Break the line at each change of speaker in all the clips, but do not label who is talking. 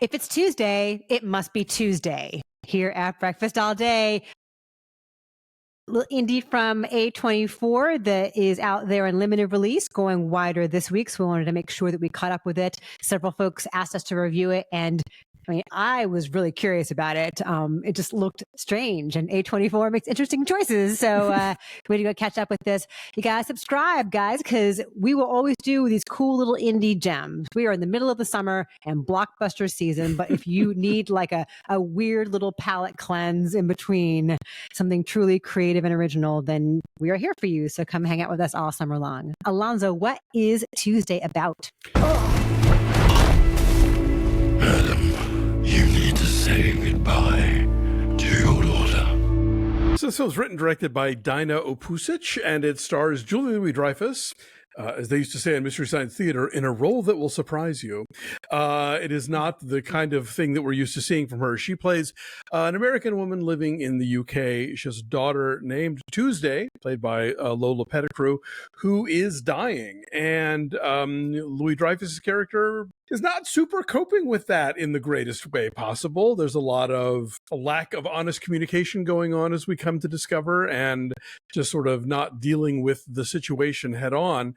If it's Tuesday, it must be Tuesday. Here at Breakfast All Day, little indie from A24 that is out there in limited release, going wider this week. So we wanted to make sure that we caught up with it. Several folks asked us to review it, and I mean, I was really curious about it. It just looked strange, and A24 makes interesting choices. So we need to go catch up with this. You guys subscribe, guys, because we will always do these cool little indie gems. We are in the middle of the summer and blockbuster season, but if you need like a weird little palate cleanse in between, something truly creative and original, then we are here for you. So come hang out with us all summer long. Alonso, what is Tuesday about?
You need to say goodbye to your daughter.
So this film was written and directed by Daina O, Pusić, and it stars Julia Louis-Dreyfus, as they used to say in Mystery Science Theater, in a role that will surprise you. It is not the kind of thing that we're used to seeing from her. She plays an American woman living in the UK. She has a daughter named Tuesday, played by Lola Petticrew, who is dying. And Louis-Dreyfus' character is not super coping with that in the greatest way possible. There's a lot of a lack of honest communication going on, as we come to discover, and just sort of not dealing with the situation head on.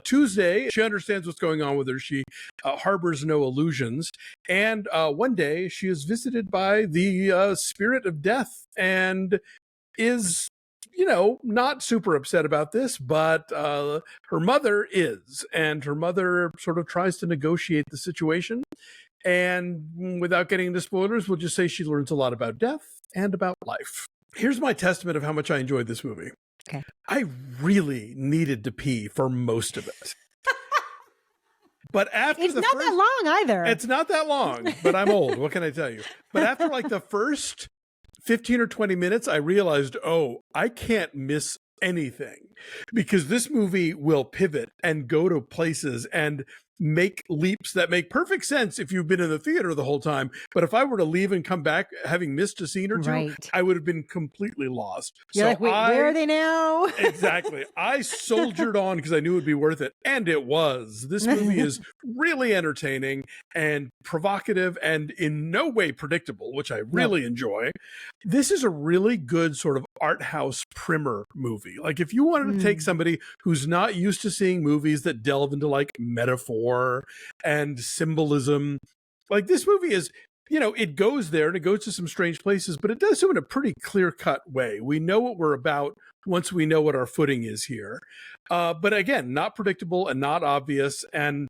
Tuesday, she understands what's going on with her. She harbors no illusions. And one day she is visited by the spirit of death and is, you know, not super upset about this, but her mother is, and her mother sort of tries to negotiate the situation. And without getting into spoilers, we'll just say she learns a lot about death and about life. Here's my testament of how much I enjoyed this movie.
Okay.
I really needed to pee for most of it. But after
It's not that long either.
It's not that long, but I'm old. What can I tell you? But after like the first 15 or 20 minutes, I realized, oh, I can't miss anything, because this movie will pivot and go to places and make leaps that make perfect sense if you've been in the theater the whole time. But if I were to leave and come back having missed a scene or two,
Right.
I would have been completely lost.
You're like, wait, where are they now?
Exactly. I soldiered on because I knew it would be worth it. And it was. This movie is really entertaining and provocative and in no way predictable, which I really enjoy. This is a really good sort of art house primer movie. Like if you wanted to take somebody who's not used to seeing movies that delve into like metaphor and symbolism, like this movie is, you know, it goes there and it goes to some strange places, but it does so in a pretty clear-cut way. We know what we're about once we know what our footing is here. But again, not predictable and not obvious. And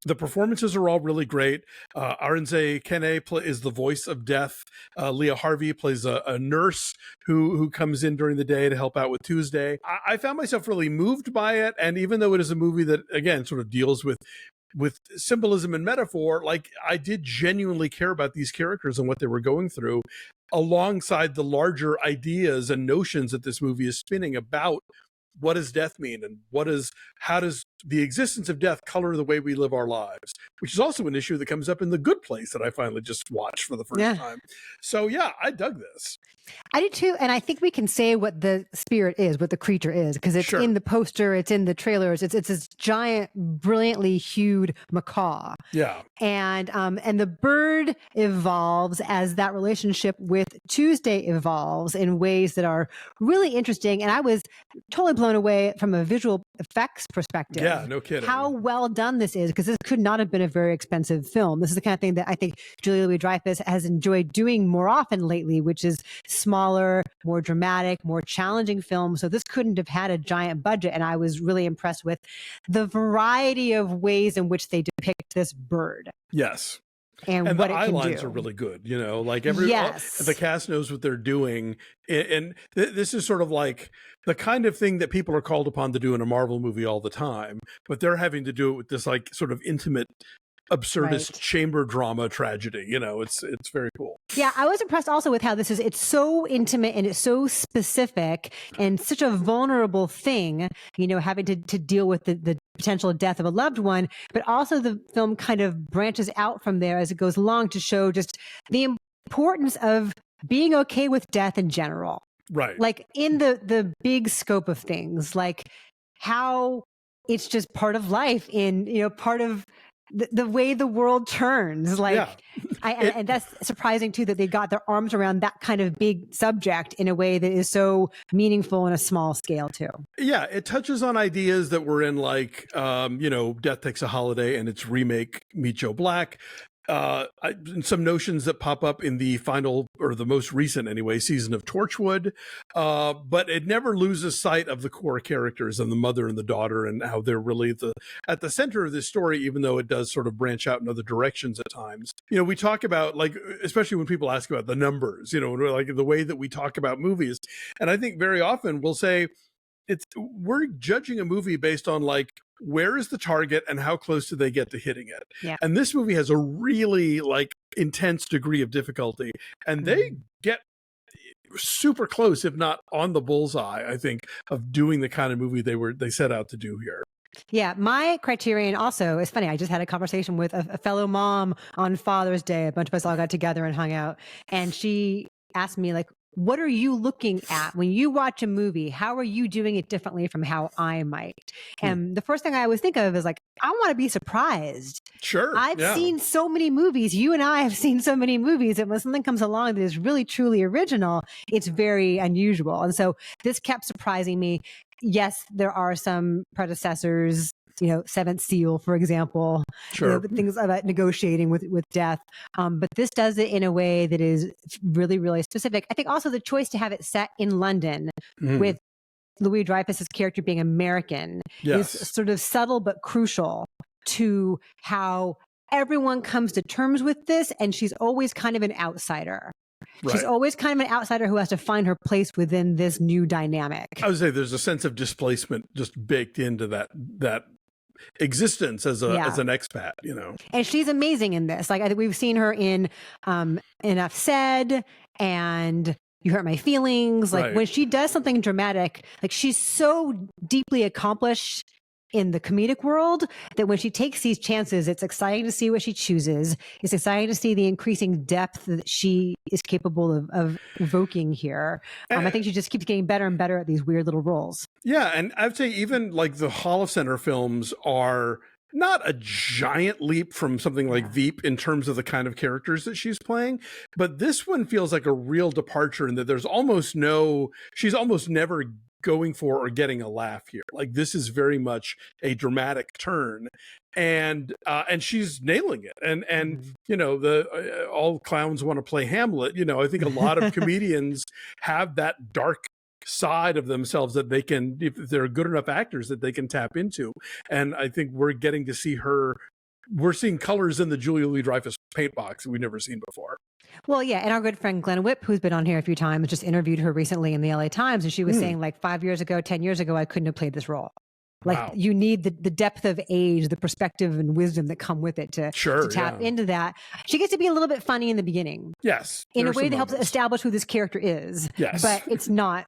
the performances are all really great. Arinzé Kene is the voice of death. Leah Harvey plays a nurse who comes in during the day to help out with Tuesday. I found myself really moved by it. And even though it is a movie that, again, sort of deals with symbolism and metaphor, like I did genuinely care about these characters and what they were going through, alongside the larger ideas and notions that this movie is spinning about what does death mean, and how does the existence of death color the way we live our lives, which is also an issue that comes up in The Good Place that I finally just watched for the first time. So yeah, I dug this.
I did too, and I think we can say what the spirit is, what the creature is, because it's in the poster, it's in the trailers. It's this giant, brilliantly hued macaw.
Yeah,
and the bird evolves as that relationship with Tuesday evolves in ways that are really interesting. And I was totally blown away from a visual effects perspective.
Yeah, no kidding.
How well done this is, because this could not have been a very expensive film. This is the kind of thing that I think Julia Louis-Dreyfus has enjoyed doing more often lately, which is smaller, more dramatic, more challenging films. So this couldn't have had a giant budget. And I was really impressed with the variety of ways in which they depict this bird.
Yes.
And
what
what
the
it
eye
can
lines
do.
are really good, you know, like the cast knows what they're doing. And this is sort of like the kind of thing that people are called upon to do in a Marvel movie all the time, but they're having to do it with this like sort of intimate, absurdist chamber drama tragedy. You know, it's very cool.
Yeah, I was impressed also with how this is, it's so intimate and it's so specific and such a vulnerable thing, you know, having to deal with the potential death of a loved one, but also the film kind of branches out from there as it goes along to show just the importance of being okay with death in general.
Right.
Like in the big scope of things, like how it's just part of life, in, you know, part of the way the world turns. Like And that's surprising too, that they got their arms around that kind of big subject in a way that is so meaningful on a small scale too.
Yeah, it touches on ideas that were in like, Death Takes a Holiday and its remake, Meet Joe Black. Some notions that pop up in the final, or the most recent anyway, season of Torchwood, but it never loses sight of the core characters and the mother and the daughter and how they're really at the center of this story, even though it does sort of branch out in other directions at times. We talk about, like, especially when people ask about the numbers, like the way that we talk about movies. And I think very often we'll say, we're judging a movie based on like, where is the target and how close do they get to hitting it?
Yeah.
And this movie has a really like intense degree of difficulty, and they get super close, if not on the bullseye, I think, of doing the kind of movie they set out to do here.
Yeah, my criterion also is funny. I just had a conversation with a fellow mom on Father's Day. A bunch of us all got together and hung out, and she asked me, like, what are you looking at when you watch a movie? How are you doing it differently from how I might? And the first thing I always think of is like, I want to be surprised.
Sure.
I've seen so many movies. You and I have seen so many movies that when something comes along that is really, truly original, it's very unusual. And so this kept surprising me. Yes, there are some predecessors, Seventh Seal, for example,
sure,
things about negotiating with death. But this does it in a way that is really, really specific. I think also the choice to have it set in London with Louis-Dreyfus's character being American is sort of subtle but crucial to how everyone comes to terms with this. And she's always kind of an outsider. Right. She's always kind of an outsider who has to find her place within this new dynamic. I
would say there's a sense of displacement just baked into that existence as an expat,
And she's amazing in this. Like, I think we've seen her in Enough Said and You Hurt My Feelings. Like, when she does something dramatic, like, she's so deeply accomplished in the comedic world that when she takes these chances, it's exciting to see what she chooses. It's exciting to see the increasing depth that she is capable of evoking here. I think she just keeps getting better and better at these weird little roles.
Yeah, and I'd say even like the Hall of Center films are not a giant leap from something like Veep in terms of the kind of characters that she's playing, but this one feels like a real departure in that she's almost never going for or getting a laugh here. Like, this is very much a dramatic turn, and she's nailing it. And all clowns want to play Hamlet. I think a lot of comedians have that dark side of themselves that they can, if they're good enough actors, that they can tap into. And I think we're getting to see we're seeing colors in the Julia Louis-Dreyfus paint box that we've never seen before.
Well, yeah. And our good friend Glenn Whipp, who's been on here a few times, just interviewed her recently in the LA Times. And she was saying, like, 5 years ago, 10 years ago, I couldn't have played this role. Like, you need the depth of age, the perspective and wisdom that come with it to tap into that. She gets to be a little bit funny in the beginning.
Yes.
In a way that helps establish who this character is.
Yes.
But it's not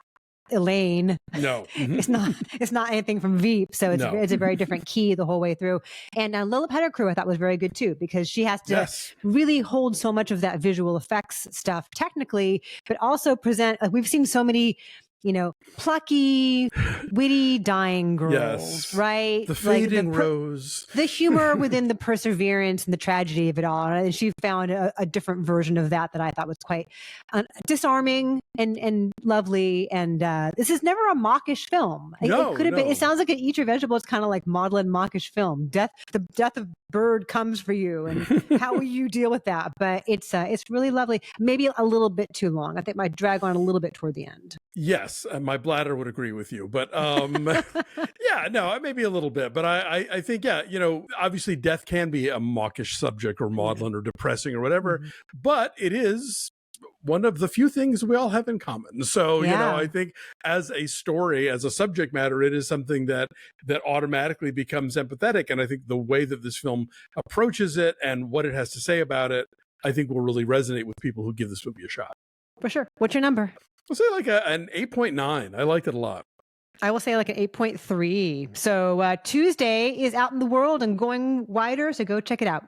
Elaine.
No.
It's not anything from Veep. So it's a very different key the whole way through. And Lola Petticrew I thought was very good too, because she has to really hold so much of that visual effects stuff technically, but also present, like, we've seen so many, plucky, witty, dying girls, right?
The fading rose.
The humor within the perseverance and the tragedy of it all. And she found a different version of that I thought was quite disarming and lovely. And this is never a mawkish film. It could have been. It sounds like an Eat Your Vegetables kind of like maudlin mawkish film. The death of bird comes for you, and how will you deal with that? But it's really lovely. Maybe a little bit too long. I think might drag on a little bit toward the end.
Yes, my bladder would agree with you, but maybe a little bit. But I think obviously death can be a mawkish subject or maudlin or depressing or whatever, but it is one of the few things we all have in common. So, I think as a story, as a subject matter, it is something that automatically becomes empathetic. And I think the way that this film approaches it and what it has to say about it, I think will really resonate with people who give this movie a shot.
For sure. What's your number?
I'll say like an 8.9. I liked it a lot.
I will say like an 8.3. So Tuesday is out in the world and going wider. So go check it out.